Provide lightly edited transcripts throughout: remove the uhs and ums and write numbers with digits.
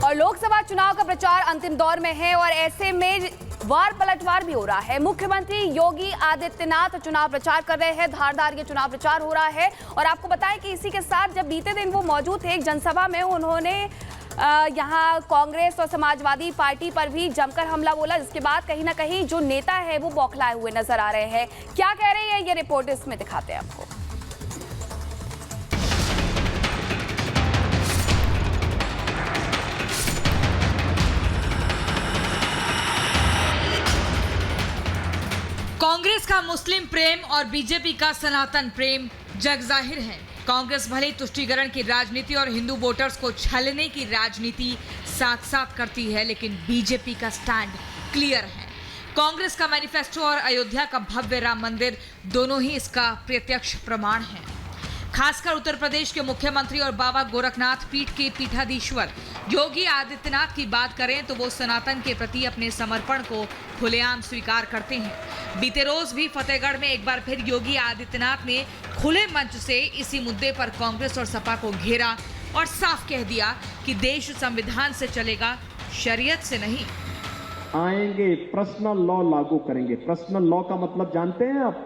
और लोकसभा चुनाव का प्रचार अंतिम दौर में है और ऐसे में वार पलटवार भी हो रहा है। मुख्यमंत्री योगी आदित्यनाथ चुनाव प्रचार कर रहे हैं, धारदार ये चुनाव प्रचार हो रहा है। और आपको बताएं कि इसी के साथ जब बीते दिन वो मौजूद थे एक जनसभा में, उन्होंने यहाँ कांग्रेस और समाजवादी पार्टी पर भी जमकर हमला बोला, जिसके बाद कहीं ना कहीं जो नेता है वो बौखलाए हुए नजर आ रहे हैं। क्या कह रहे हैं ये रिपोर्ट इसमें दिखाते हैं आपको। कांग्रेस का मुस्लिम प्रेम और बीजेपी का सनातन प्रेम जग जाहिर है। कांग्रेस भले तुष्टीकरण की राजनीति और हिंदू वोटर्स को छलने की राजनीति साथ साथ करती है, लेकिन बीजेपी का स्टैंड क्लियर है। कांग्रेस का मैनिफेस्टो और अयोध्या का भव्य राम मंदिर दोनों ही इसका प्रत्यक्ष प्रमाण है। खासकर उत्तर प्रदेश के मुख्यमंत्री और बाबा गोरखनाथ पीठ के पीठाधीश्वर योगी आदित्यनाथ की बात करें तो वो सनातन के प्रति अपने समर्पण को खुलेआम स्वीकार करते हैं। बीते रोज भी फतेहगढ़ में एक बार फिर योगी आदित्यनाथ ने खुले मंच से इसी मुद्दे पर कांग्रेस और सपा को घेरा और साफ कह दिया कि देश संविधान से चलेगा, शरीयत से नहीं। आएंगे, पर्सनल लॉ लागू करेंगे। पर्सनल लॉ का मतलब जानते हैं आप?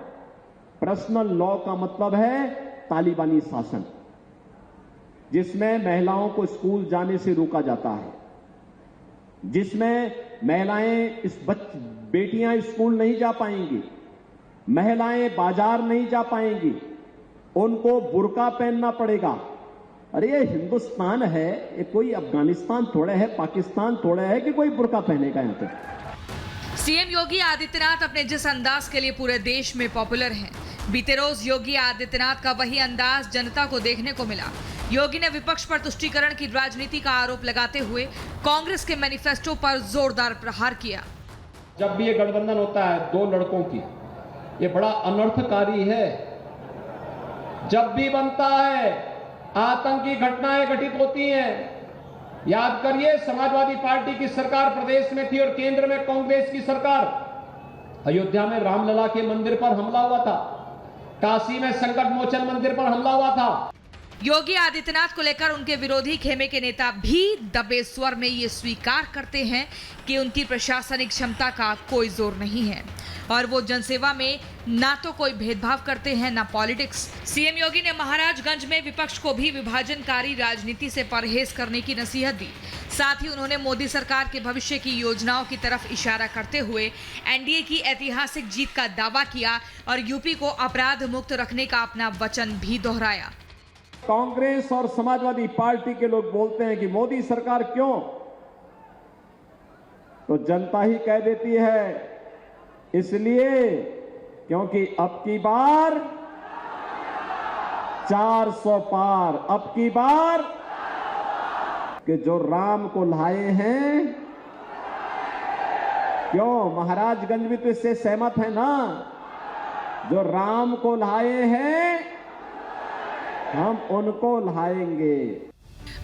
पर्सनल लॉ का मतलब है तालिबानी शासन, जिसमें महिलाओं को स्कूल जाने से रोका जाता है, जिसमें महिलाएं बेटियां स्कूल नहीं जा पाएंगी, महिलाएं बाजार नहीं जा पाएंगी, उनको बुर्का पहनना पड़ेगा। अरे ये हिंदुस्तान है, ये कोई अफगानिस्तान थोड़ा है, पाकिस्तान थोड़ा है कि कोई बुर्का पहनेगा यहां पे। सीएम योगी आदित्यनाथ अपने जिस अंदाज के लिए पूरे देश में पॉपुलर हैं, बीते रोज योगी आदित्यनाथ का वही अंदाज जनता को देखने को मिला। योगी ने विपक्ष पर तुष्टीकरण की राजनीति का आरोप लगाते हुए कांग्रेस के मैनिफेस्टो पर जोरदार प्रहार किया। जब भी ये गठबंधन होता है दो लड़कों की, ये बड़ा अनर्थकारी है। जब भी बनता है आतंकी घटनाएं घटित होती हैं। याद करिए, समाजवादी पार्टी की सरकार प्रदेश में थी और केंद्र में कांग्रेस की सरकार। अयोध्या में रामलला के मंदिर पर हमला हुआ था, काशी में संकट मोचन मंदिर पर हमला हुआ था। योगी आदित्यनाथ को लेकर उनके विरोधी खेमे के नेता भी दबे स्वर में ये स्वीकार करते हैं कि उनकी प्रशासनिक क्षमता का कोई जोर नहीं है और वो जनसेवा में ना तो कोई भेदभाव करते हैं ना पॉलिटिक्स। सीएम योगी ने महाराजगंज में विपक्ष को भी विभाजनकारी राजनीति से परहेज करने की नसीहत दी। साथ ही उन्होंने मोदी सरकार के भविष्य की योजनाओं की तरफ इशारा करते हुए एनडीए की ऐतिहासिक जीत का दावा किया और यूपी को अपराध मुक्त रखने का अपना वचन भी दोहराया। कांग्रेस और समाजवादी पार्टी के लोग बोलते हैं कि मोदी सरकार क्यों, तो जनता ही कह देती है इसलिए क्योंकि अब की बार 400 पार, अब की बार कि जो राम को लाए हैं, क्यों महाराजगंज भी तो इससे सहमत है ना, जो राम को लाए हैं हम उनको लाएंगे।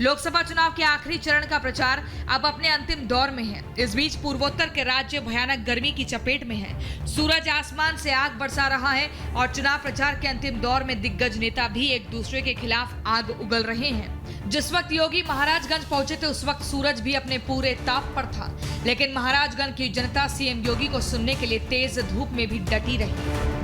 लोकसभा चुनाव के आखिरी चरण का प्रचार अब अपने अंतिम दौर में है। इस बीच पूर्वोत्तर के राज्य भयानक गर्मी की चपेट में है। सूरज आसमान से आग बरसा रहा है और चुनाव प्रचार के अंतिम दौर में दिग्गज नेता भी एक दूसरे के खिलाफ आग उगल रहे हैं। जिस वक्त योगी महाराजगंज पहुंचे थे उस वक्त सूरज भी अपने पूरे ताप पर था, लेकिन महाराजगंज की जनता सीएम योगी को सुनने के लिए तेज धूप में भी डटी रही।